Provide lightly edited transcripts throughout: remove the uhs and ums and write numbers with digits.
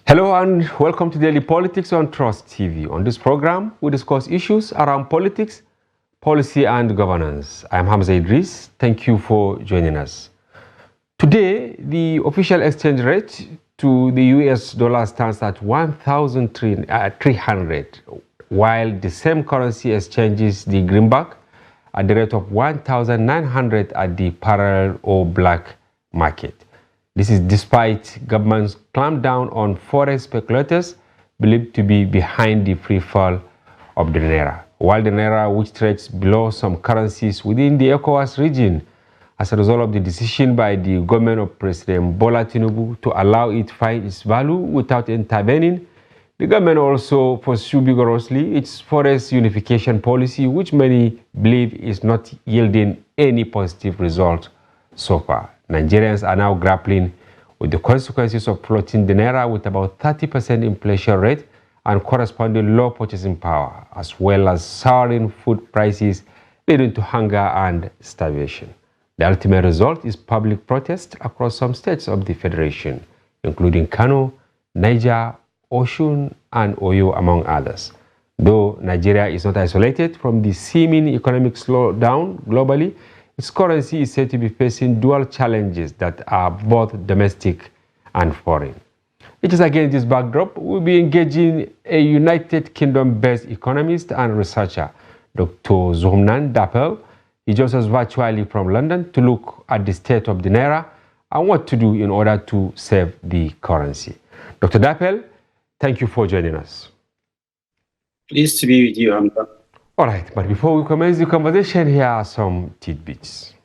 Hello and welcome to Daily Politics on Trust TV. On this program, we discuss issues around politics, policy and governance. I'm Hamza Idris. Thank you for joining us. Today, the official exchange rate to the US dollar stands at 1,300, while the same currency exchanges the greenback at the rate of 1,900 at the parallel or black market. This is despite government's clampdown on forex speculators believed to be behind the free fall of the naira. While the naira, which trades below some currencies within the ECOWAS region as a result of the decision by the government of President Tinubu to allow it to find its value without intervening, the government also pursued vigorously its forex unification policy, which many believe is not yielding any positive result so far. Nigerians are now grappling with the consequences of floating the naira with about 30% inflation rate and corresponding low purchasing power, as well as soaring food prices leading to hunger and starvation. The ultimate result is public protest across some states of the Federation, including Kano, Niger, Osun, and Oyo, among others. Though Nigeria is not isolated from the seeming economic slowdown globally, its currency is said to be facing dual challenges that are both domestic and foreign. It is against this backdrop we'll be engaging a United Kingdom-based economist and researcher, Dr. Zohmnan Dappel. He joins us virtually from London to look at the state of the naira and what to do in order to save the currency. Dr. Dappel, thank you for joining us. Pleased to be with you, Hamza. All right, but before we commence the conversation, here are some tidbits.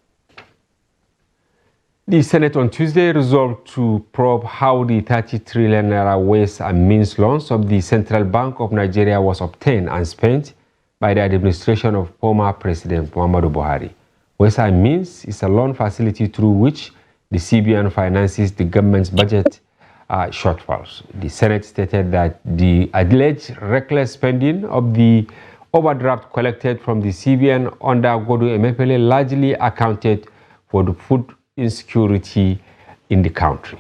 The Senate on Tuesday resolved to probe how the 30 trillion naira ways and means loans of the Central Bank of Nigeria was obtained and spent by the administration of former President Muhammadu Buhari. Ways and means is a loan facility through which the CBN finances the government's budget shortfalls. The Senate stated that the alleged reckless spending of the overdraft collected from the CBN under Godo Emefele largely accounted for the food insecurity in the country.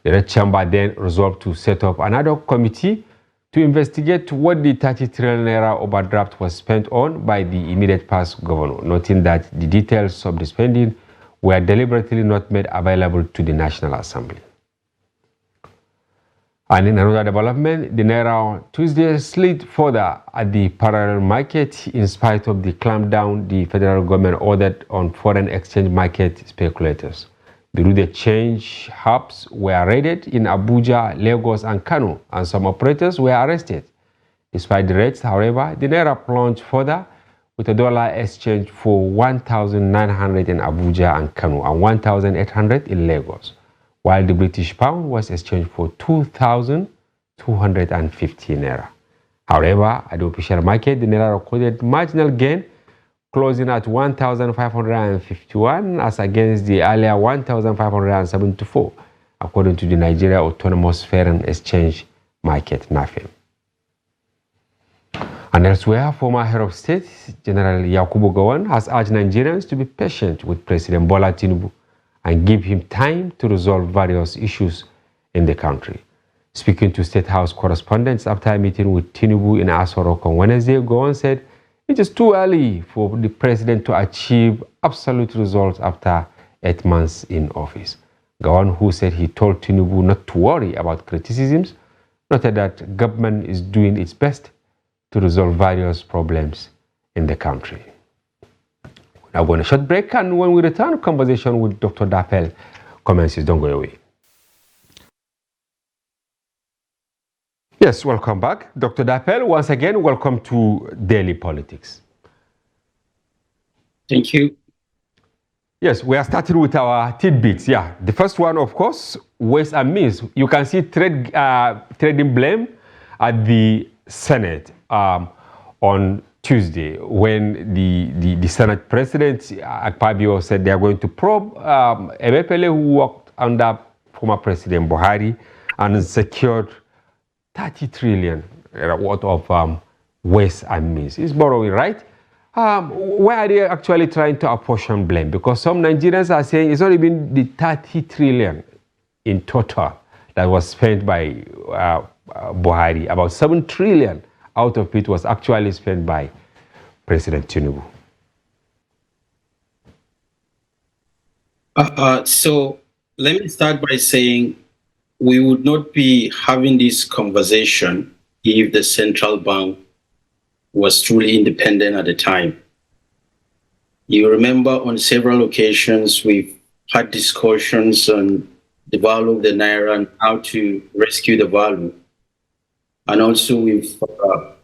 The Red Chamber then resolved to set up another committee to investigate what the 30 trillion naira overdraft was spent on by the immediate past governor, noting that the details of the spending were deliberately not made available to the National Assembly. And in another development, the naira on Tuesday slid further at the parallel market in spite of the clampdown the federal government ordered on foreign exchange market speculators. The route exchange hubs were raided in Abuja, Lagos, and Kano, and some operators were arrested. Despite the raids, however, the naira plunged further with a dollar exchange for 1,900 in Abuja and Kano and 1,800 in Lagos, while the British pound was exchanged for 2,250 naira. However, at the official market, the naira recorded marginal gain, closing at 1,551 as against the earlier 1,574, according to the Nigeria Autonomous Foreign Exchange Market, NAFEM. And elsewhere, former head of state, General Yakubu Gowon, has urged Nigerians to be patient with President Tinubu and give him time to resolve various issues in the country. Speaking to State House correspondents after a meeting with Tinubu in Aso Rock on Wednesday, Gowon said it is too early for the president to achieve absolute results after 8 months in office. Gowon, who said he told Tinubu not to worry about criticisms, noted that government is doing its best to resolve various problems in the country. Now, we're going to short break, and when we return, conversation with Dr. Dappel commences. Don't go away. Yes, welcome back. Dr. Dappel, once again, welcome to Daily Politics. Thank you. Yes, we are starting with our tidbits. Yeah, the first one, of course, ways and means. You can see trading blame at the Senate on Tuesday, when the Senate President Akpabio said they are going to probe Emefele, who worked under former President Buhari and secured 30 trillion worth of ways and means. It's borrowing, right? Why are they actually trying to apportion blame? Because some Nigerians are saying it's not even the 30 trillion in total that was spent by Buhari. About 7 trillion out of it was actually spent by President Tinubu. So let me start by saying we would not be having this conversation if the central bank was truly independent at the time. You remember on several occasions we've had discussions on the value of the naira and how to rescue the value. And also we've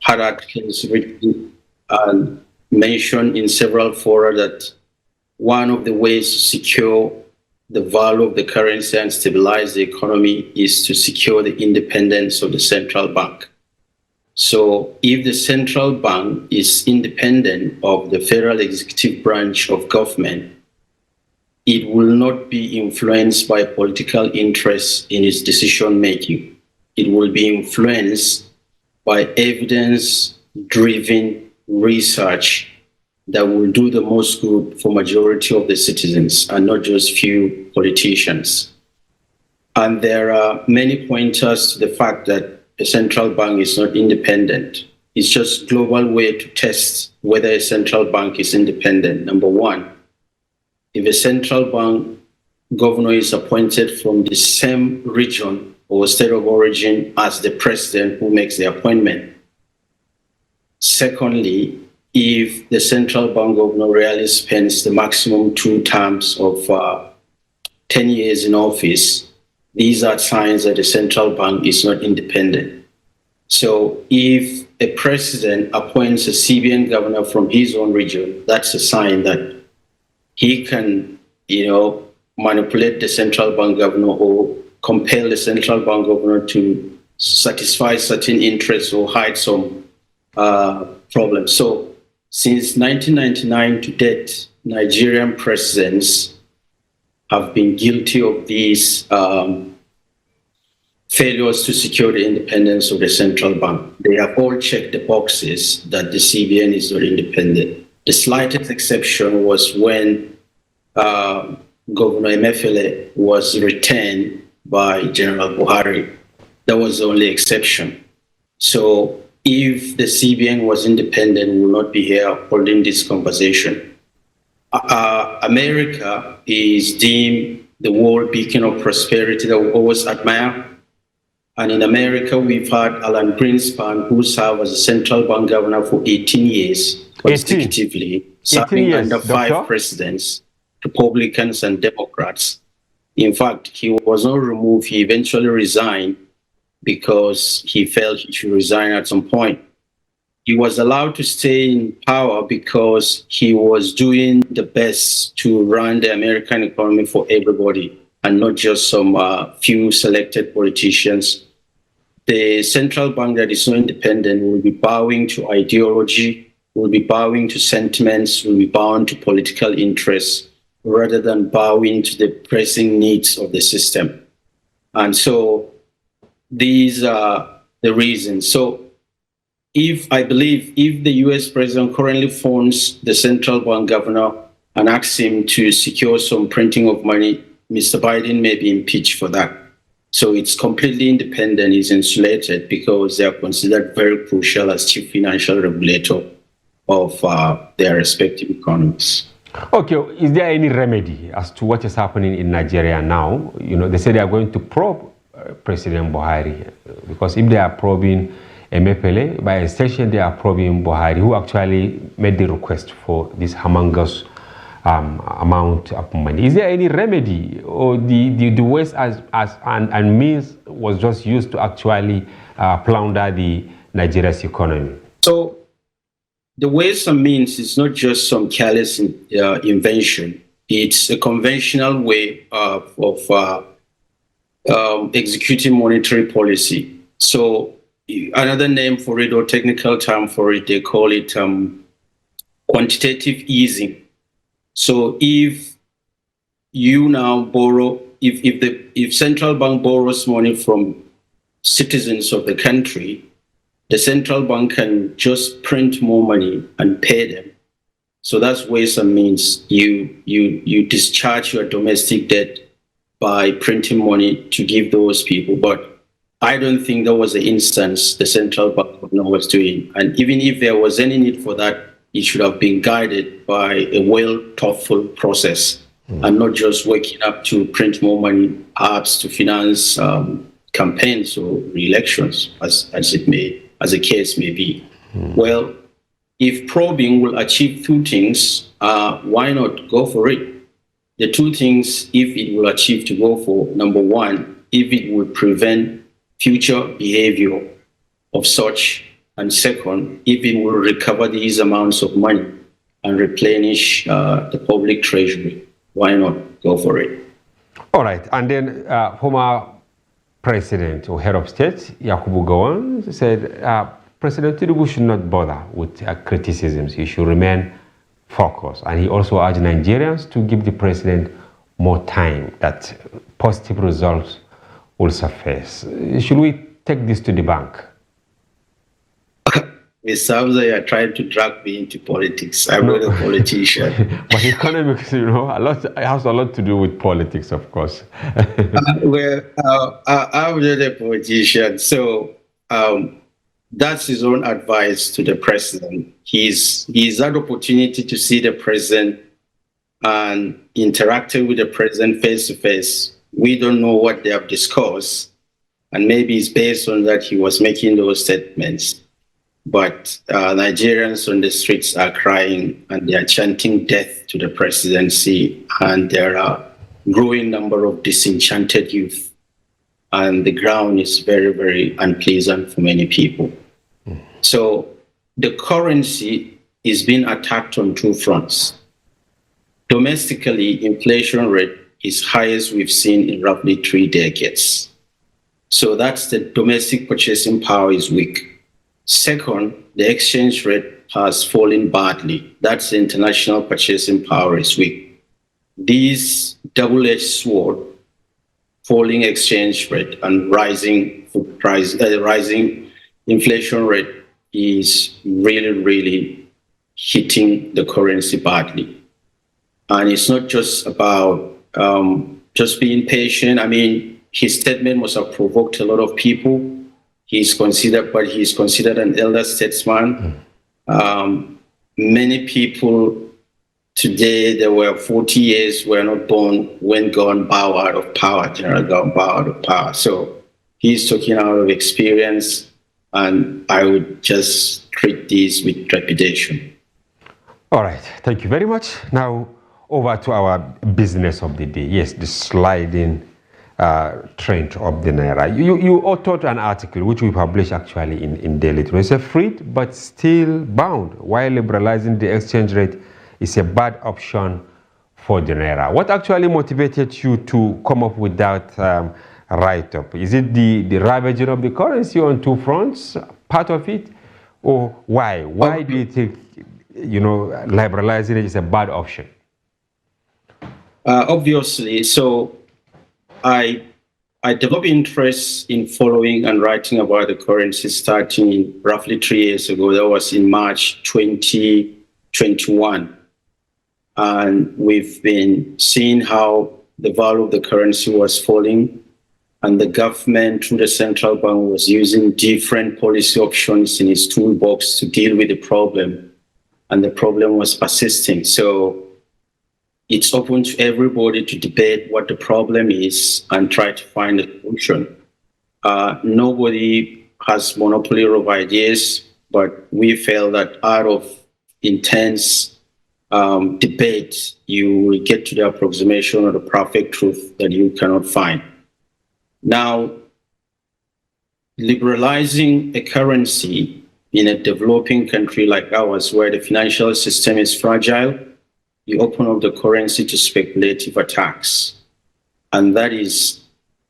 had articles written and mentioned in several fora that one of the ways to secure the value of the currency and stabilize the economy is to secure the independence of the central bank. So if the central bank is independent of the federal executive branch of government, it will not be influenced by political interests in its decision-making. It will be influenced by evidence-driven research that will do the most good for majority of the citizens and not just few politicians. And there are many pointers to the fact that the central bank is not independent. It's just a global way to test whether a central bank is independent. Number one, if a central bank governor is appointed from the same region or state of origin as the president who makes the appointment. Secondly, if the central bank governor really spends the maximum 2 terms of 10 years in office, these are signs that the central bank is not independent. So if a president appoints a CBN governor from his own region, that's a sign that he can, manipulate the central bank governor or compel the central bank governor to satisfy certain interests or hide some problems. So since 1999 to date, Nigerian presidents have been guilty of these failures to secure the independence of the central bank. They have all checked the boxes that the CBN is not independent. The slightest exception was when Governor Emefiele was retained by General Buhari. That was the only exception. So if the CBN was independent, we will not be here holding this conversation. America is deemed the world beacon of prosperity that we always admire. And in America, we've had Alan Greenspan, who served as a central bank governor for 18 years consecutively, serving under 5 presidents, Republicans and Democrats. In fact, he was not removed. He eventually resigned because he felt he should resign at some point. He was allowed to stay in power because he was doing the best to run the American economy for everybody and not just some few selected politicians. The central bank that is so independent will be bowing to ideology, will be bowing to sentiments, will be bowing to political interests, rather than bowing to the pressing needs of the system. And so these are the reasons. So I believe if the US president currently phones the central bank governor and asks him to secure some printing of money, Mr. Biden may be impeached for that. So it's completely independent, it's insulated because they are considered very crucial as chief financial regulator of their respective economies. Okay, is there any remedy as to what is happening in Nigeria now? They say they are going to probe President Buhari, because if they are probing Emefiele, by extension they are probing Buhari, who actually made the request for this humongous amount of money. Is there any remedy, or the ways and means was just used to actually plunder the Nigeria's economy? So the ways and means is not just some careless invention. It's a conventional way of executing monetary policy. So another name for it, or technical term for it, they call it quantitative easing. So if you now borrow, if central bank borrows money from citizens of the country, the central bank can just print more money and pay them. So that's ways and means. You discharge your domestic debt by printing money to give those people. But I don't think that was the instance the central bank was doing. And even if there was any need for that, it should have been guided by a well-thoughtful process and not just waking up to print more money, perhaps to finance campaigns or re-elections, as the case may be. Well, if probing will achieve two things, why not go for it? The two things, if it will achieve to go for, number one, if it would prevent future behavior of such, and second, if it will recover these amounts of money and replenish the public treasury, why not go for it? All right, and then former president or head of state, Yakubu Gowon, said President Tinubu should not bother with criticisms. He should remain focused. And he also urged Nigerians to give the president more time, that positive results will surface. Should we take this to the bank? Mr. Hamza, you are trying to drag me into politics. I'm not a politician. But economics, it has a lot to do with politics, of course. I'm not a politician. So that's his own advice to the president. He's had opportunity to see the president and interacting with the president face to face. We don't know what they have discussed. And maybe it's based on that he was making those statements. But Nigerians on the streets are crying and they are chanting death to the presidency. And there are a growing number of disenchanted youth. And the ground is very, very unpleasant for many people. So the currency is being attacked on two fronts. Domestically, inflation rate is highest we've seen in roughly 3 decades. So that's the domestic purchasing power is weak. Second, the exchange rate has fallen badly. That's the international purchasing power is weak. This double-edged sword, falling exchange rate and rising inflation rate is really, really hitting the currency badly. And it's not just about just being patient. I mean, his statement must have provoked a lot of people. He's considered an elder statesman. Many people today, there were 40 years, were not born when Gowon bowed out of power, General Gowon bowed out of power. So he's talking out of experience, and I would just treat this with trepidation. All right, thank you very much. Now, over to our business of the day. Yes, the sliding trend of the naira. You authored an article which we published actually in Daily. It's a freed but still bound, while liberalizing the exchange rate is a bad option for the naira. What actually motivated you to come up with that write-up? Is it the ravaging of the currency on two fronts, part of it, or why? Why do you think liberalizing it is a bad option? Obviously, so I developed interest in following and writing about the currency starting roughly 3 years ago. That was in March 2021. And we've been seeing how the value of the currency was falling, and the government through the central bank was using different policy options in its toolbox to deal with the problem. And the problem was persisting. So it's open to everybody to debate what the problem is and try to find a solution. Nobody has monopoly of ideas, but we felt that out of intense debate, you will get to the approximation of the perfect truth that you cannot find. Now, liberalizing a currency in a developing country like ours, where the financial system is fragile, you open up the currency to speculative attacks. And that is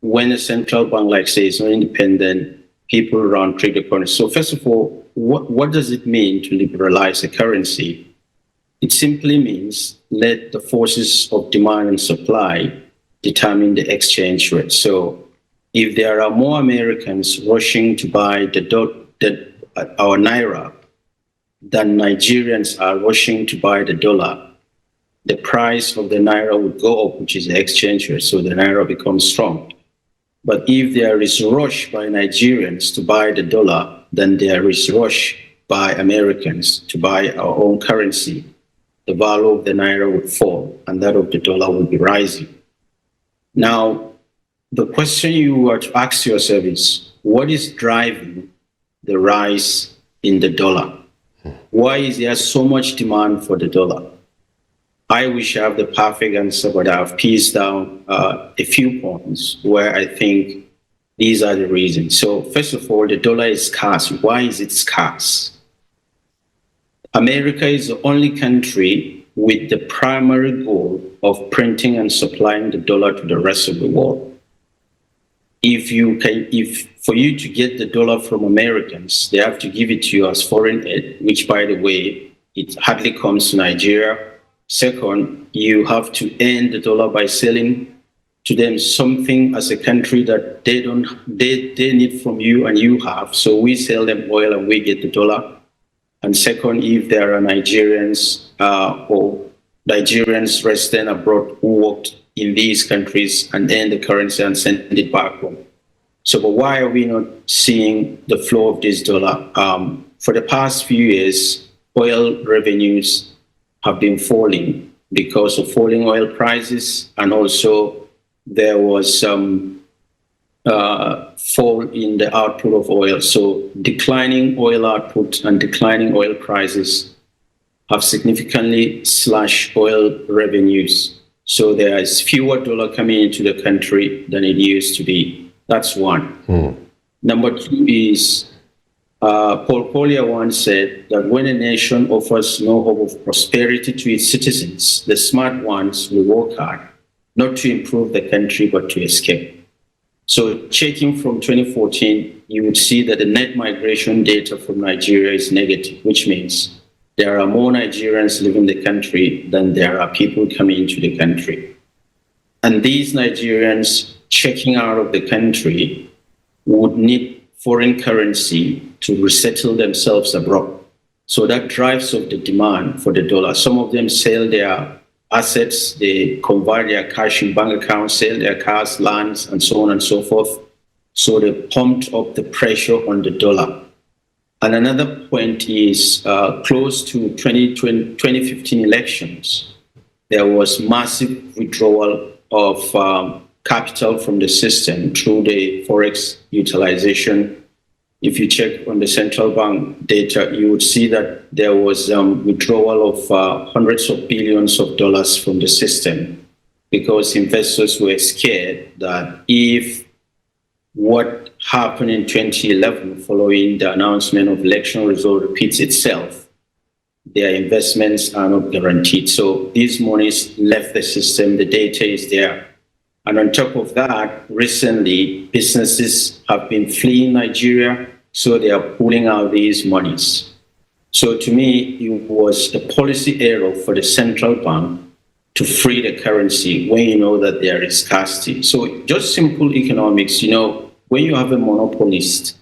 when a central bank, like say, is not independent, people around trade the currency. So first of all, what does it mean to liberalize a currency? It simply means let the forces of demand and supply determine the exchange rate. So if there are more Americans rushing to buy our naira than Nigerians are rushing to buy the dollar, the price of the naira would go up, which is the exchange rate, so the naira becomes strong. But if there is a rush by Nigerians to buy the dollar, then there is a rush by Americans to buy our own currency. The value of the naira would fall and that of the dollar would be rising. Now, the question you are to ask yourself is, what is driving the rise in the dollar? Why is there so much demand for the dollar? I wish I have the perfect answer, but I've pieced down a few points where I think these are the reasons. So first of all, the dollar is scarce. Why is it scarce? America is the only country with the primary goal of printing and supplying the dollar to the rest of the world. For you to get the dollar from Americans, they have to give it to you as foreign aid, which, by the way, it hardly comes to Nigeria. Second, you have to earn the dollar by selling to them something as a country that they need from you and you have. So we sell them oil and we get the dollar. And second, if there are Nigerians or Nigerians resident abroad who worked in these countries and earn the currency and send it back home. So, but why are we not seeing the flow of this dollar? For the past few years, oil revenues have been falling because of falling oil prices, and also there was some fall in the output of oil. So declining oil output and declining oil prices have significantly slashed oil revenues. So there is fewer dollar coming into the country than it used to be. That's one. Number two is Paul Collier once said that when a nation offers no hope of prosperity to its citizens, the smart ones will work hard, not to improve the country, but to escape. So checking from 2014, you would see that the net migration data from Nigeria is negative, which means there are more Nigerians living in the country than there are people coming into the country. And these Nigerians checking out of the country would need foreign currency to resettle themselves abroad. So that drives up the demand for the dollar. Some of them sell their assets, they convert their cash in bank accounts, sell their cars, lands, and so on and so forth. So they pumped up the pressure on the dollar. And another point is close to 2015 elections, there was massive withdrawal of capital from the system through the forex utilization. If you check on the central bank data, you would see that there was withdrawal of hundreds of billions of dollars from the system because investors were scared that if what happened in 2011 following the announcement of election result repeats itself, their investments are not guaranteed. So these monies left the system, the data is there. And on top of that, recently, businesses have been fleeing Nigeria, so they are pulling out these monies. So to me, it was a policy error for the central bank to free the currency when you know that there is scarcity. So just simple economics, when you have a monopolist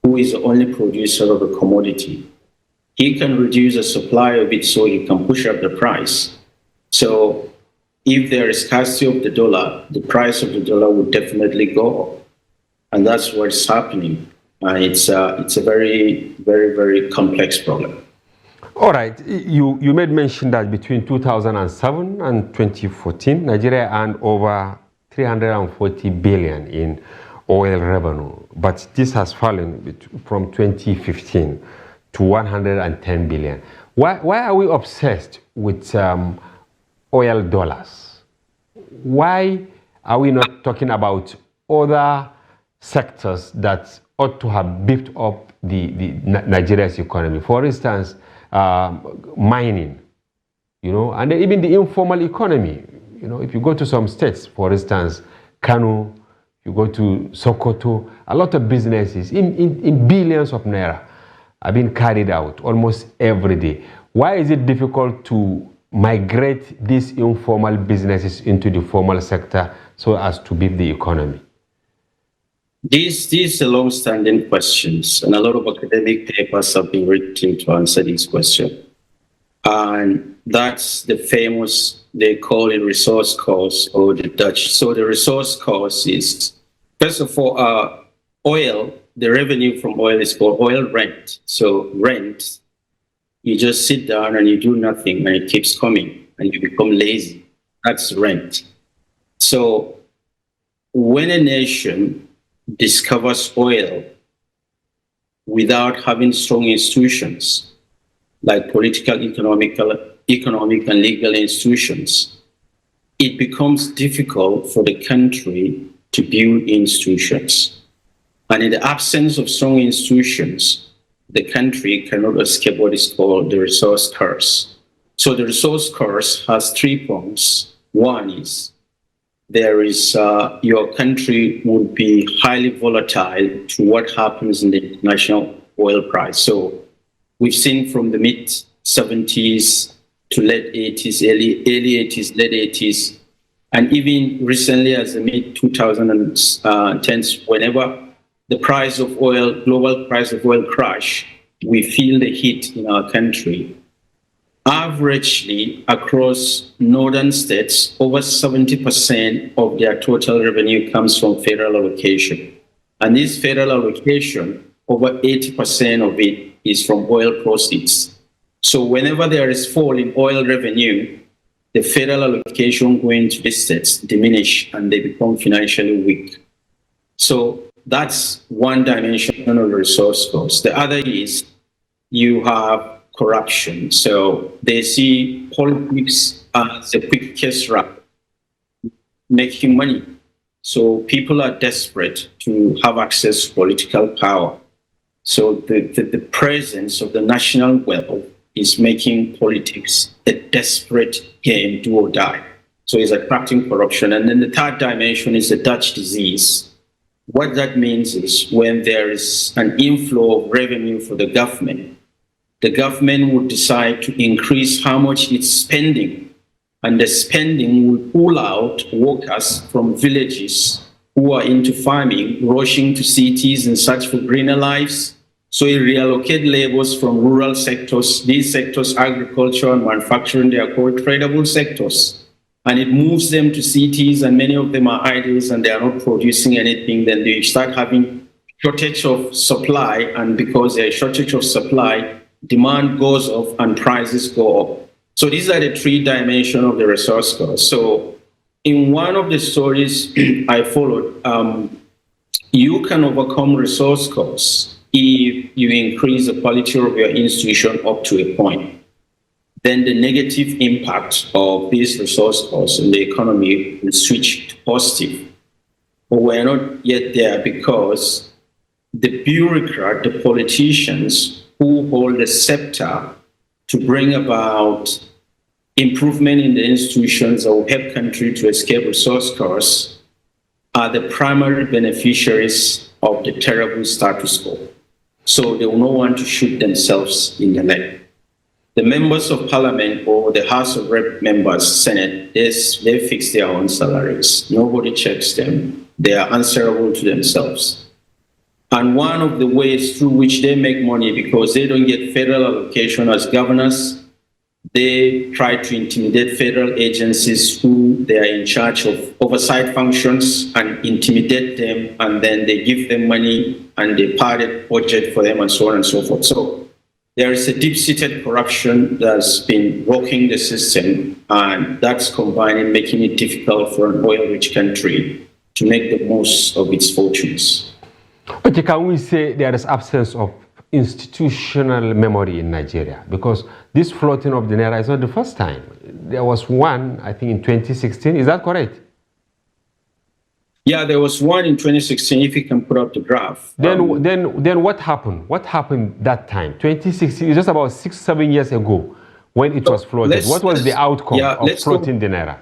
who is the only producer of a commodity, he can reduce the supply of it so he can push up the price. So if there is scarcity of the dollar, the price of the dollar would definitely go up. And that's what's happening. And it's a very, very, very complex problem. All right. You made mention that between 2007 and 2014, Nigeria earned over 340 billion in oil revenue. But this has fallen from 2015 to 110 billion. Why are we obsessed with oil dollars? Why are we not talking about other sectors that ought to have beefed up the Nigeria's economy? For instance, mining, and then even the informal economy. If you go to some states, for instance, Kano, you go to Sokoto, a lot of businesses in billions of naira are being carried out almost every day. Why is it difficult to migrate these informal businesses into the formal sector so as to beef the economy? These are long-standing questions, and a lot of academic papers have been written to answer these questions. And that's the famous, they call it resource cost, or the Dutch. So the resource cost is, first of all, oil, the revenue from oil is called oil rent. So rent, you just sit down and you do nothing and it keeps coming and you become lazy. That's rent. So when a nation discovers oil without having strong institutions, like political, economic, and legal institutions, it becomes difficult for the country to build institutions. And in the absence of strong institutions, the country cannot escape what is called the resource curse. So the resource curse has 3 prongs. One is your country would be highly volatile to what happens in the international oil price. So we've seen from the mid-70s to late 80s, early 80s, late 80s, and even recently as the mid-2010s, whenever the price of oil, global price of oil crash, we feel the heat in our country. Averagely, across northern states, over 70% of their total revenue comes from federal allocation. And this federal allocation, over 80% of it is from oil proceeds. So whenever there is fall in oil revenue, the federal allocation going to the states diminish and they become financially weak. So that's one dimension of the resource cost. The other is you have corruption. So they see politics as the quickest route, making money. So people are desperate to have access to political power. So the presence of the national wealth is making politics a desperate game, do or die. So it's attracting corruption. And then the third dimension is the Dutch disease. What that means is when there is an inflow of revenue for the government would decide to increase how much it's spending. And the spending will pull out workers from villages who are into farming, rushing to cities in search for greener lives. So it reallocate laborers from rural sectors. These sectors, agriculture and manufacturing, they are called tradable sectors. And it moves them to cities, and many of them are idles and they are not producing anything. Then they start having shortage of supply, and because there's a shortage of supply, demand goes up and prices go up. So these are the 3 dimensions of the resource cost. So in one of the stories I followed, you can overcome resource costs if you increase the quality of your institution up to a point. Then the negative impact of these resource costs in the economy will switch to positive. But we're not yet there because the bureaucrat, the politicians who hold the scepter to bring about improvement in the institutions that will help country to escape resource costs are the primary beneficiaries of the terrible status quo. So they will not want to shoot themselves in the leg. The members of parliament or the House of Rep members, Senate, they fix their own salaries. Nobody checks them. They are answerable to themselves. And one of the ways through which they make money, because they don't get federal allocation as governors, they try to intimidate federal agencies who they are in charge of oversight functions and intimidate them, and then they give them money and they pardon budget for them and so on and so forth. So there is a deep-seated corruption that's been rocking the system, and that's combining, making it difficult for an oil-rich country to make the most of its fortunes. Okay, can we say there is absence of institutional memory in Nigeria? Because this floating of the naira is not the first time. There was one, I think, in 2016. Is that correct? Yeah, there was one in 2016, if you can put up the graph. Then what happened? What happened that time? 2016 is just about 6-7 years ago when it was floated. What was the outcome of floating the naira?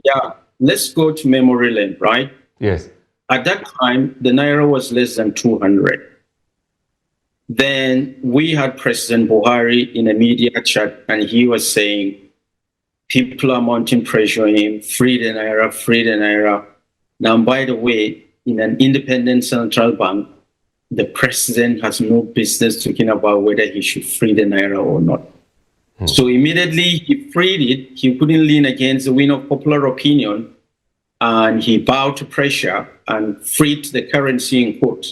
Yeah, let's go to memory lane, right? Yes. At that time, the naira was less than 200. Then we had President Buhari in a media chat, and he was saying, people are mounting pressure on him, free the naira, free the naira. Now, by the way, in an independent central bank, the president has no business talking about whether he should free the naira or not. So immediately he freed it. He couldn't lean against the wind of popular opinion, and he bowed to pressure and freed the currency in court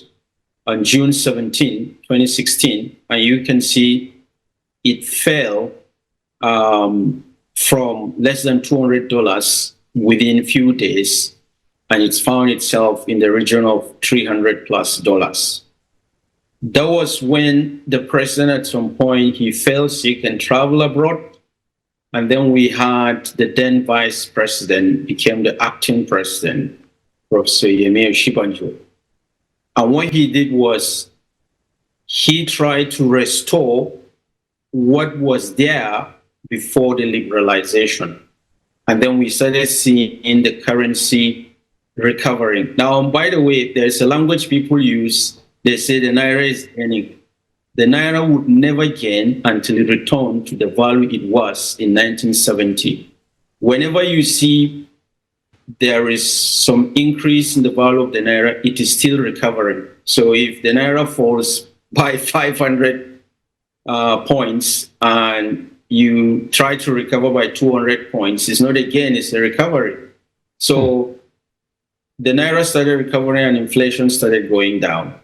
on June 17, 2016. And you can see it fell from less than $200 within a few days, and it's found itself in the region of $300+. That was when the president at some point, he fell sick and traveled abroad. And then we had the then vice president became the acting president, Professor Yemi Oshibanjo. And what he did was he tried to restore what was there before the liberalization. And then we started seeing the currency recovering. Now, by the way, there's a language people use. They say the naira is gaining. The naira would never gain until it returned to the value it was in 1970. Whenever you see there is some increase in the value of the naira, it is still recovering. So if the naira falls by 500 points and you try to recover by 200 points, it's not a gain, it's a recovery. So the naira started recovering and inflation started going down.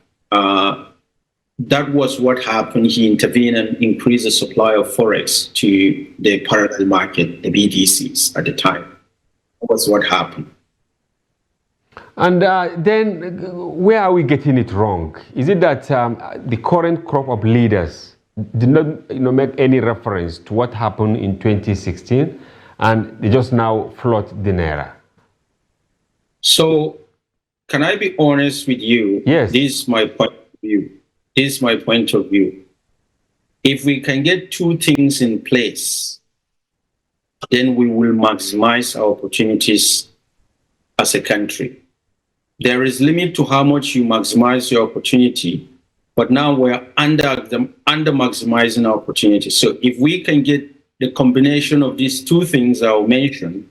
That was what happened. He intervened and increased the supply of forex to the parallel market, the BDCs at the time. That was what happened. And then where are we getting it wrong? Is it that the current crop of leaders did not make any reference to what happened in 2016 and they just now float the naira? So can I be honest with you? Yes. This is my point of view. This is my point of view. If we can get two things in place, then we will maximize our opportunities as a country. There is limit to how much you maximize your opportunity, but now we're under maximizing our opportunity. So if we can get the combination of these two things I'll mention,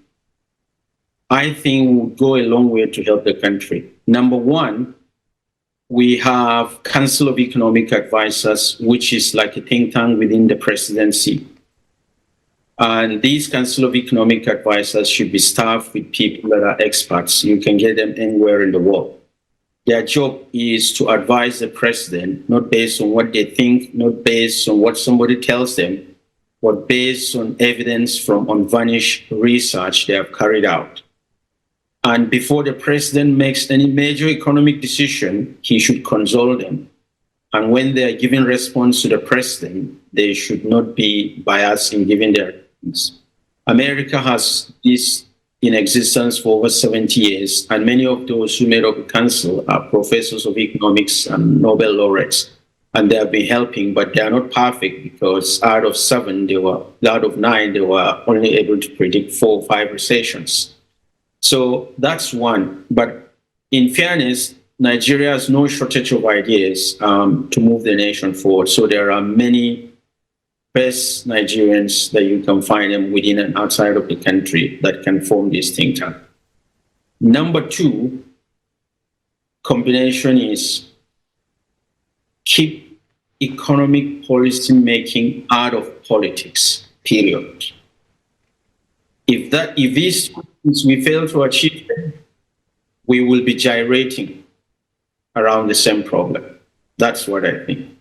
I think will go a long way to help the country. Number one, we have Council of Economic Advisors, which is like a think tank within the presidency. And these Council of Economic Advisors should be staffed with people that are experts. You can get them anywhere in the world. Their job is to advise the president, not based on what they think, not based on what somebody tells them, but based on evidence from unvarnished research they have carried out. And before the president makes any major economic decision, he should consult them. And when they are giving response to the president, they should not be biased in giving their response. America has this in existence for over 70 years, and many of those who made up the council are professors of economics and Nobel laureates. And they have been helping, but they are not perfect because out of 9, they were only able to predict 4 or 5 recessions. So that's one. But in fairness, Nigeria has no shortage of ideas to move the nation forward. So there are many best Nigerians that you can find them within and outside of the country that can form this think tank. Number two, combination is keep economic policy making out of politics, period. If these things we fail to achieve them, we will be gyrating around the same problem. That's what I think.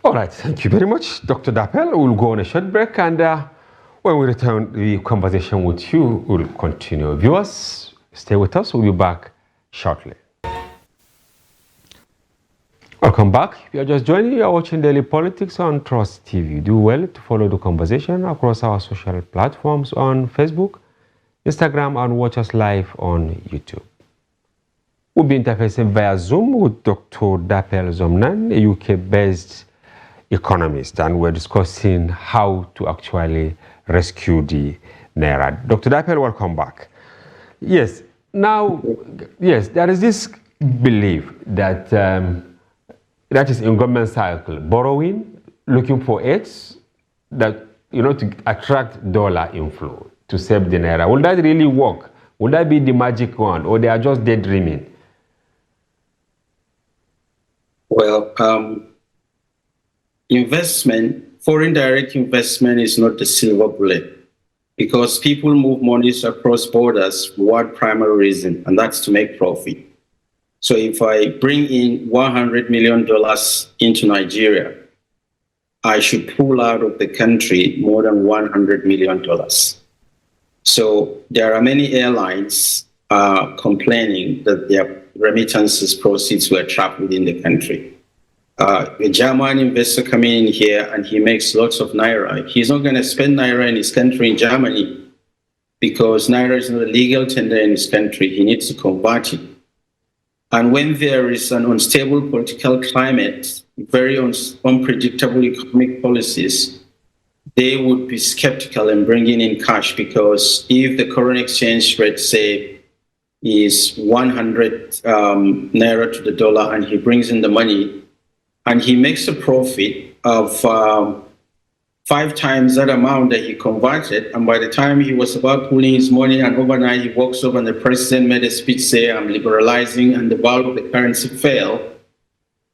All right, thank you very much, Dr. Dappel. We'll go on a short break, and when we return the conversation with you, we'll continue. Viewers, stay with us. We'll be back shortly. Welcome back. If you are just joining, you are watching Daily Politics on Trust TV. Do well to follow the conversation across our social platforms on Facebook, Instagram, and watch us live on YouTube. We'll be interfacing via Zoom with Dr. Dappel Zomnan, a UK-based economist, and we're discussing how to actually rescue the naira. Dr. Dappel, welcome back. Yes, now, yes, there is this belief that that is in government cycle, borrowing, looking for aids, that, to attract dollar inflow, to save the naira. Will that really work? Will that be the magic one, or they are just daydreaming? Well, investment foreign direct investment is not the silver bullet, because people move monies across borders for one primary reason, and that's to make profit. So if I bring in $100 million into Nigeria, I should pull out of the country more than $100 million. So there are many airlines complaining that their remittances proceeds were trapped within the country. A German investor coming in here and he makes lots of naira. He's not going to spend naira in his country in Germany because naira is not a legal tender in his country. He needs to convert it. And when there is an unstable political climate, very unpredictable economic policies, they would be skeptical in bringing in cash, because if the current exchange rate, say, is 100 naira to the dollar, and he brings in the money and he makes a profit of 5 times that amount that he converted, and by the time he was about pulling his money and overnight he walks up and the president made a speech say, I'm liberalizing, and the value of the currency fell,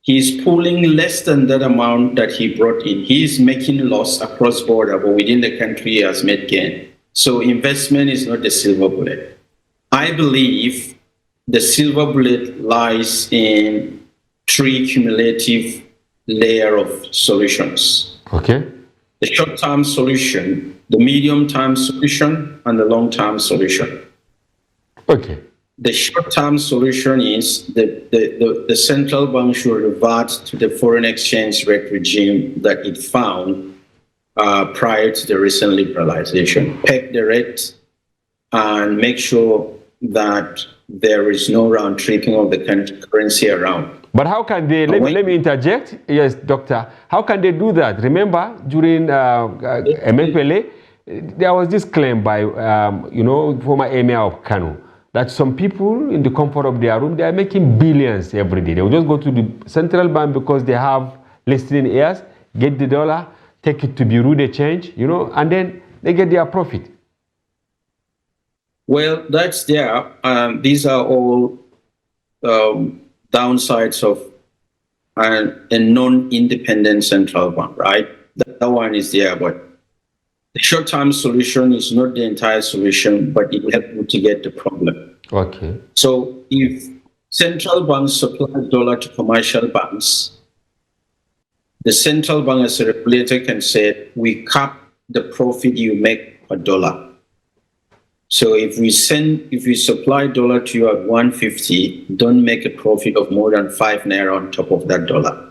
he's pulling less than that amount that he brought in. He's making loss across border, but within the country he has made gain. So investment is not the silver bullet. I believe the silver bullet lies in 3 cumulative layer of solutions. Okay. The short-term solution, the medium-term solution, and the long-term solution. Okay. The short-term solution is the central bank should revert to the foreign exchange rate regime that it found prior to the recent liberalization. Peg the rate and make sure that there is no round-tripping of the currency around. But how can they, let me interject. Yes, doctor. How can they do that? Remember, during MFLA, there was this claim by, former emir of Kano, that some people in the comfort of their room, they are making billions every day. They will just go to the central bank because they have listening ears, get the dollar, take it to Bureau de Change, and then they get their profit. Well, that's there. These are all downsides of a non-independent central bank, right? That one is there, but the short-term solution is not the entire solution, but it will help you to get the problem. Okay. So if central banks supply dollar to commercial banks, the central bank as a regulator can say, we cap the profit you make per dollar. So if we supply dollar to you at 150, don't make a profit of more than 5 naira on top of that dollar.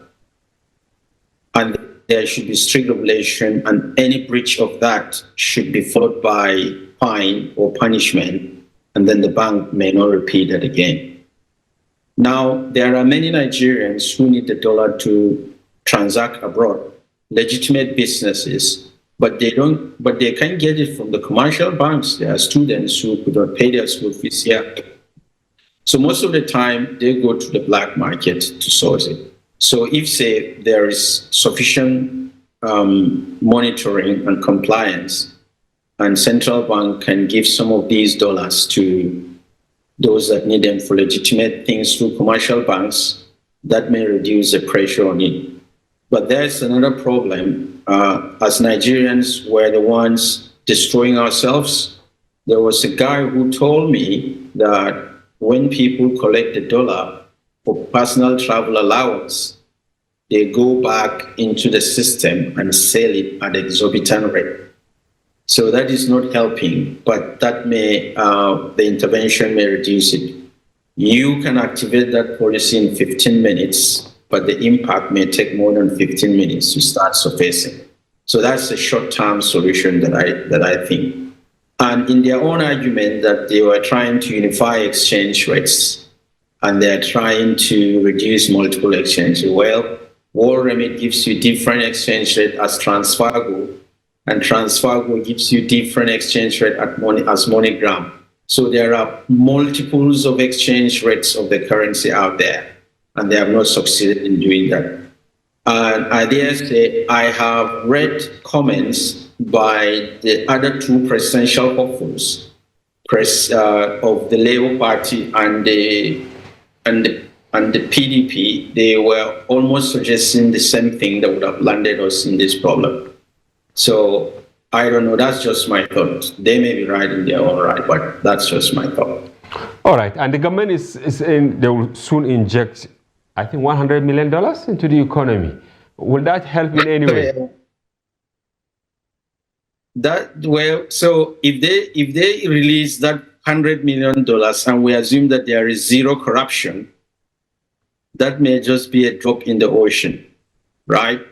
And there should be strict regulation, and any breach of that should be followed by fine or punishment, and then the bank may not repeat that again. Now, there are many Nigerians who need the dollar to transact abroad, legitimate businesses, but they can't get it from the commercial banks. There are students who could not pay their school fees here. So most of the time, they go to the black market to source it. So if, say, there is sufficient monitoring and compliance, and central bank can give some of these dollars to those that need them for legitimate things through commercial banks, that may reduce the pressure on it. But there's another problem. As Nigerians, we're the ones destroying ourselves. There was a guy who told me that when people collect the dollar for personal travel allowance, they go back into the system and sell it at exorbitant rate. So that is not helping, but that may, the intervention may reduce it. You can activate that policy in 15 minutes, but the impact may take more than 15 minutes to start surfacing. So that's a short-term solution that I think. And in their own argument that they were trying to unify exchange rates and they're trying to reduce multiple exchanges. Well, World Remit gives you different exchange rate as Transfergo, and Transfergo gives you different exchange rate as MoneyGram. So there are multiples of exchange rates of the currency out there, and they have not succeeded in doing that. And I dare say I have read comments by the other 2 presidential hopefuls of the Labour Party and the PDP. They were almost suggesting the same thing that would have landed us in this problem. So I don't know. That's just my thought. They may be right in their own right, but that's just my thought. All right, and the government is they will soon inject, I think, $100 million into the economy. Will that help in any way? So if they release that $100 million and we assume that there is zero corruption, that may just be a drop in the ocean, right?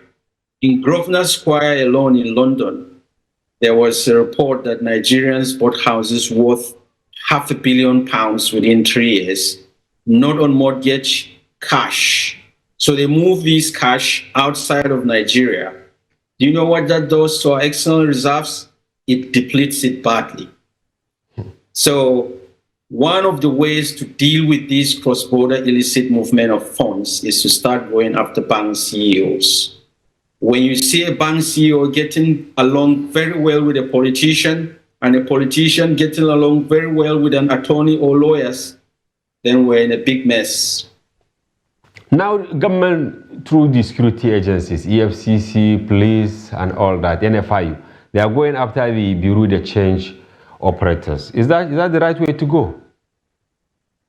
In Grosvenor Square alone in London, there was a report that Nigerians bought houses worth £500 million within 3 years, not on mortgage, cash. So they move these cash outside of Nigeria. Do you know what that does to our external reserves? It depletes it badly. So one of the ways to deal with this cross-border illicit movement of funds is to start going after bank CEOs. When you see a bank CEO getting along very well with a politician and a politician getting along very well with an attorney or lawyers, then we're in a big mess. Now, government, through the security agencies, EFCC, police, and all that, NFIU, they are going after the Bureau de Change operators. Is that the right way to go?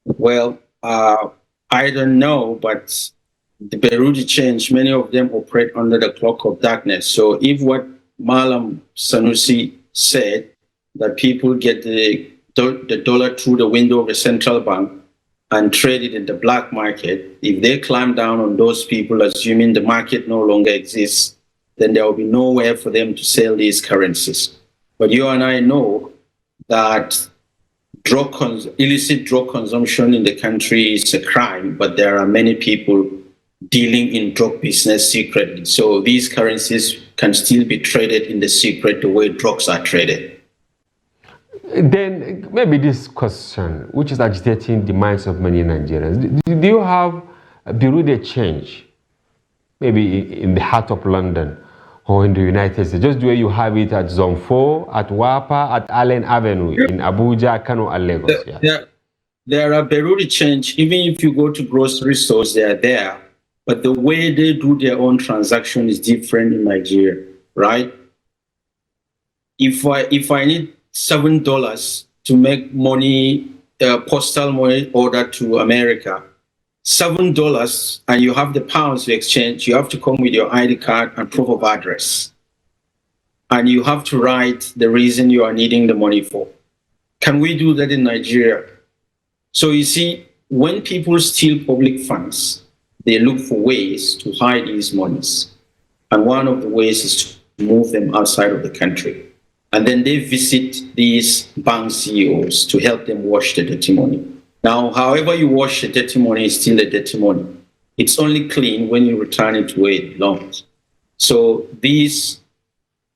Well, I don't know, but the Bureau de Change, many of them operate under the cloak of darkness. So if what Malam Sanusi said, that people get the dollar through the window of the central bank and trade it in the black market, if they climb down on those people, assuming the market no longer exists, then there will be nowhere for them to sell these currencies. But you and I know that illicit drug consumption in the country is a crime, but there are many people dealing in drug business secretly. So these currencies can still be traded in the secret the way drugs are traded. Then maybe this question, which is agitating the minds of many Nigerians, do you have a Bureau de Change, maybe in the heart of London or in the United States, just the way you have it at Zone 4, at Wapa, at Allen Avenue, in Abuja, Kano, and Lagos? There are Bureau de Change. Even if you go to grocery stores, they are there. But the way they do their own transaction is different in Nigeria, right? If I need $7 to make money, postal money order to America, $7, and you have the pounds to exchange, you have to come with your ID card and proof of address. And you have to write the reason you are needing the money for. Can we do that in Nigeria? So you see, when people steal public funds, they look for ways to hide these monies. And one of the ways is to move them outside of the country. And then they visit these bank CEOs to help them wash the dirty money. Now, however you wash the dirty money is still a dirty money. It's only clean when you return it to where it belongs. So these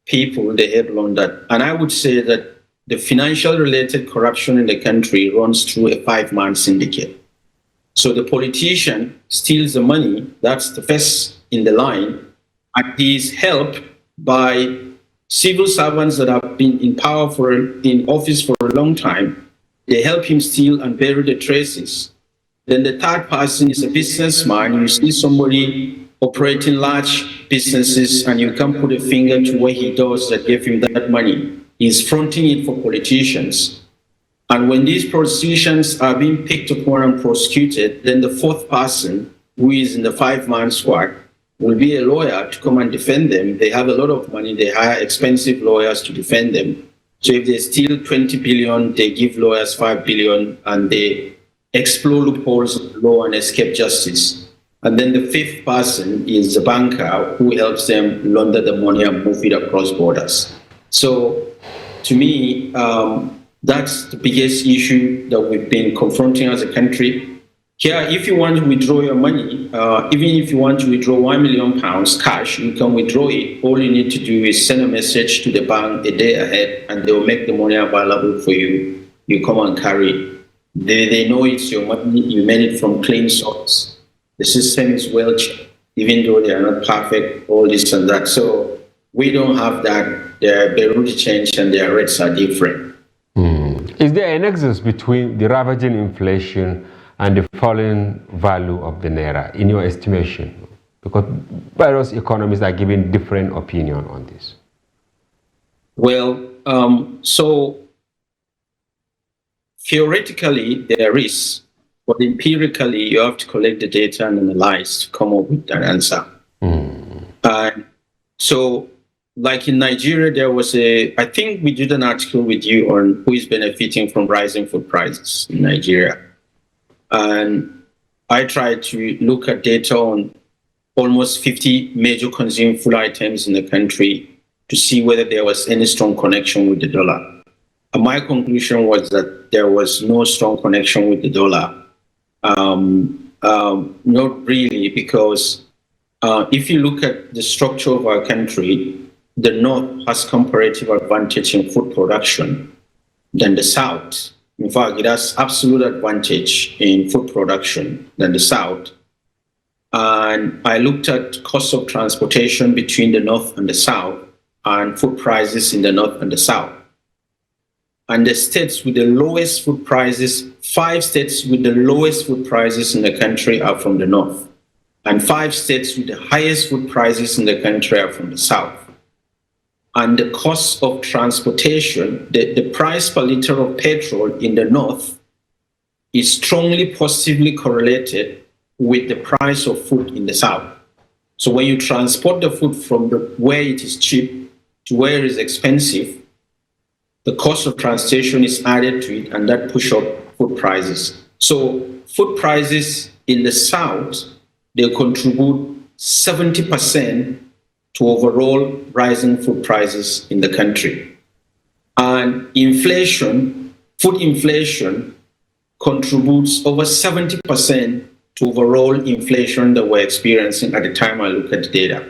people, they have learned that. And I would say that the financial related corruption in the country runs through a 5-man syndicate. So the politician steals the money, that's the first in the line, and he is helped by civil servants that have been in office for a long time. They help him steal and bury the traces. Then the third person is a businessman. You see somebody operating large businesses and you can put a finger to what he does that gave him that money. He's fronting it for politicians. And when these politicians are being picked upon and prosecuted, then the fourth person, who is in the 5-man squad, will be a lawyer to come and defend them. They have a lot of money. They hire expensive lawyers to defend them. So if they steal 20 billion, they give lawyers 5 billion, and they explore loopholes of the law and escape justice. And then the fifth person is the banker who helps them launder the money and move it across borders. So to me, that's the biggest issue that we've been confronting as a country. Here, if you want to withdraw your money, even if you want to withdraw £1 million cash, you can withdraw it. All you need to do is send a message to the bank a day ahead, and they'll make the money available for you. You come and carry it. They know it's your money. You made it from clean source. The system is well checked, even though they are not perfect, all this and that. So we don't have that. Their Bureau de Change and their rates are different. Is there a nexus between the ravaging inflation and the falling value of the naira, in your estimation? Because various economists are giving different opinion on this. Well, so theoretically there is, but empirically you have to collect the data and analyze to come up with that answer. And so, like in Nigeria, there was I think we did an article with you on who is benefiting from rising food prices in Nigeria. And I tried to look at data on almost 50 major consumed food items in the country to see whether there was any strong connection with the dollar. And my conclusion was that there was no strong connection with the dollar. Not really, because if you look at the structure of our country, the North has comparative advantage in food production than the South. In fact, it has absolute advantage in food production than the South. And I looked at cost of transportation between the North and the South and food prices in the North and the South. And the states with the lowest food prices, 5 states with the lowest food prices in the country are from the North. And 5 states with the highest food prices in the country are from the South. And the cost of transportation, the price per liter of petrol in the North is strongly positively correlated with the price of food in the South. So when you transport the food from where it is cheap to where it is expensive, the cost of transportation is added to it, and that push up food prices. So food prices in the South, they contribute 70% to overall rising food prices in the country. And inflation, food inflation, contributes over 70% to overall inflation that we're experiencing at the time I look at the data.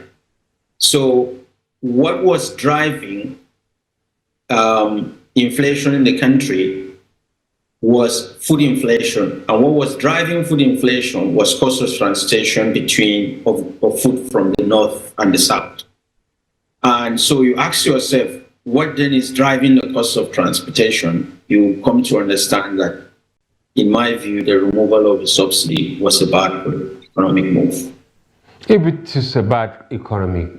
So what was driving inflation in the country was food inflation. And what was driving food inflation was cost of transportation of food from the North and the South. And so you ask yourself, what then is driving the cost of transportation? You come to understand that, in my view, the removal of the subsidy was a bad economic move. If it is a bad economic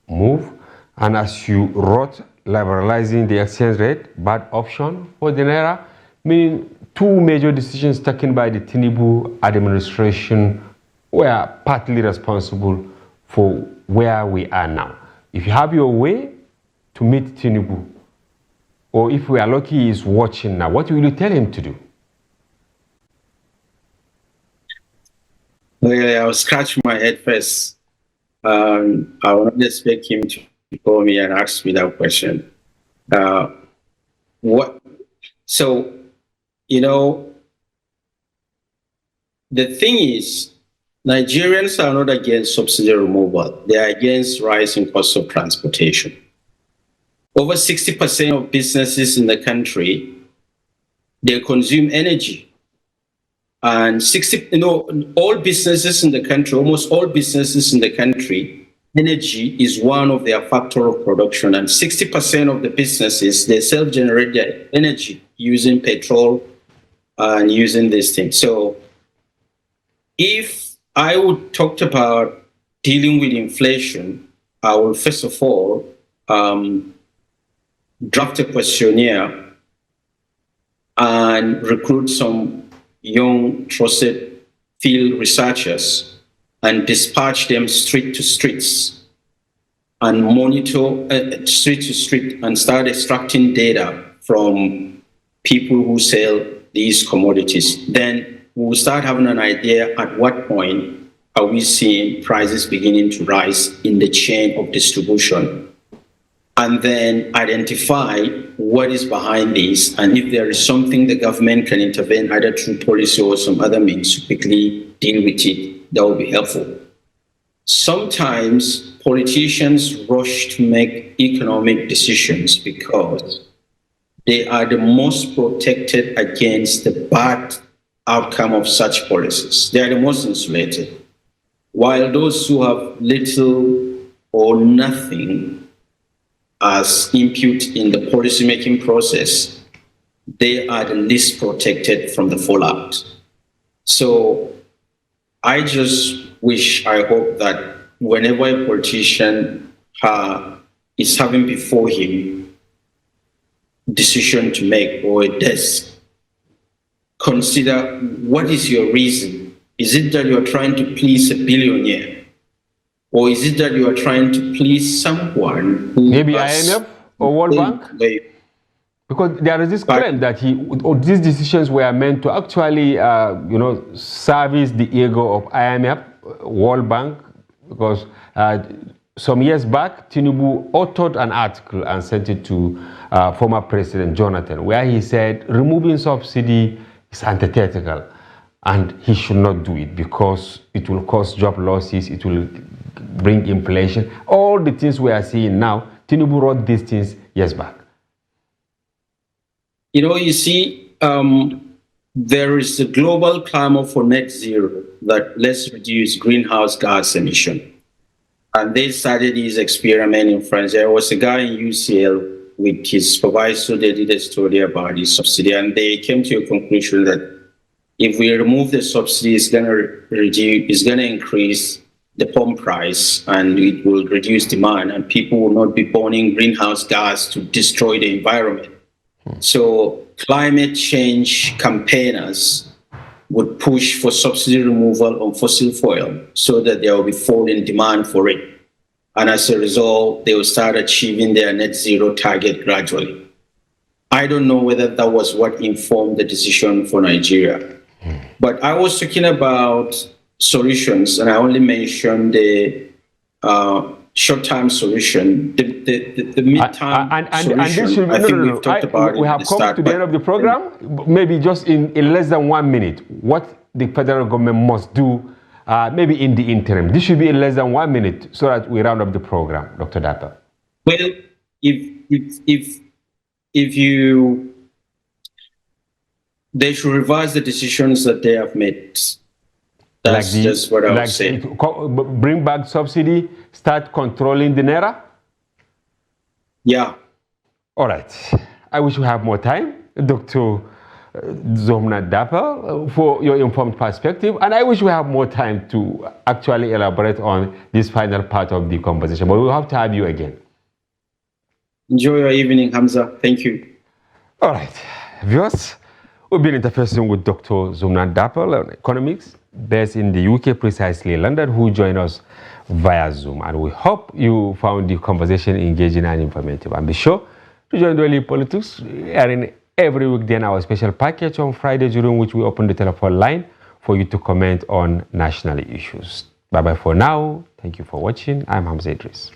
move, and as you wrote, liberalizing the exchange rate, bad option for the naira, meaning 2 major decisions taken by the Tinubu administration were partly responsible for where we are now. If you have your way to meet Tinubu, or if we are lucky he is watching now, what will you tell him to do? Well, I'll scratch my head first. I will not expect him to call me and ask me that question. So, the thing is, Nigerians are not against subsidy removal. They are against rising cost of transportation. Over 60% of businesses in the country, they consume energy. And all businesses in the country, almost all businesses in the country, energy is one of their factor of production. And 60% of the businesses, they self-generate their energy using petrol and using these things. So if I would talk about dealing with inflation, I will first of all draft a questionnaire and recruit some young, trusted field researchers and dispatch them street to streets and monitor street to street and start extracting data from people who sell these commodities. Then we'll start having an idea at what point are we seeing prices beginning to rise in the chain of distribution, and then identify what is behind this, and if there is something the government can intervene either through policy or some other means to quickly deal with it, that will be helpful. Sometimes politicians rush to make economic decisions because they are the most protected against the bad outcome of such policies. They are the most insulated. While those who have little or nothing as input in the policymaking process, they are the least protected from the fallout. So I just I hope that whenever a politician is having before him decision to make, or a desk, consider what is your reason. Is it that you're trying to please a billionaire? Or is it that you are trying to please someone who maybe IMF or World Bank? Because there is this claim that these decisions were meant to actually, service the ego of IMF, World Bank, because some years back, Tinubu authored an article and sent it to former President Jonathan, where he said removing subsidy is antithetical and he should not do it because it will cause job losses, it will bring inflation. All the things we are seeing now, Tinubu wrote these things years back. You see, there is a global clamor for net zero, that let's reduce greenhouse gas emission. And they started this experiment in France. There was a guy in UCL with his supervisor. They did a study about the subsidy, and they came to a conclusion that if we remove the subsidy, it's going to increase the pump price, and it will reduce demand, and people will not be burning greenhouse gas to destroy the environment. So climate change campaigners would push for subsidy removal on fossil fuel so that there will be falling demand for it. And as a result, they will start achieving their net zero target gradually. I don't know whether that was what informed the decision for Nigeria. But I was talking about solutions, and I only mentioned the short-term solution. The mid-term solution, I think we've talked about it. We have come to the end of the program. Maybe just in less than 1 minute, what the federal government must do, maybe in the interim. This should be in less than 1 minute so that we round up the program, Dr. Dapper. Well, they should revise the decisions that they have made. That's just what I would say. Bring back subsidy, start controlling the naira? Yeah. All right. I wish we have more time, Dr. Zomna Dapper, for your informed perspective. And I wish we have more time to actually elaborate on this final part of the conversation. But we'll have to have you again. Enjoy your evening, Hamza. Thank you. All right. Viewers, we've been interfacing with Dr. Zomna Dapper on economics, based in the UK, precisely London, who joined us via Zoom. And we hope you found the conversation engaging and informative. And be sure to join Daily Politics airing every weekday in our special package on Friday, during which we open the telephone line for you to comment on national issues. Bye-bye for now. Thank you for watching. I'm Hamza Idris.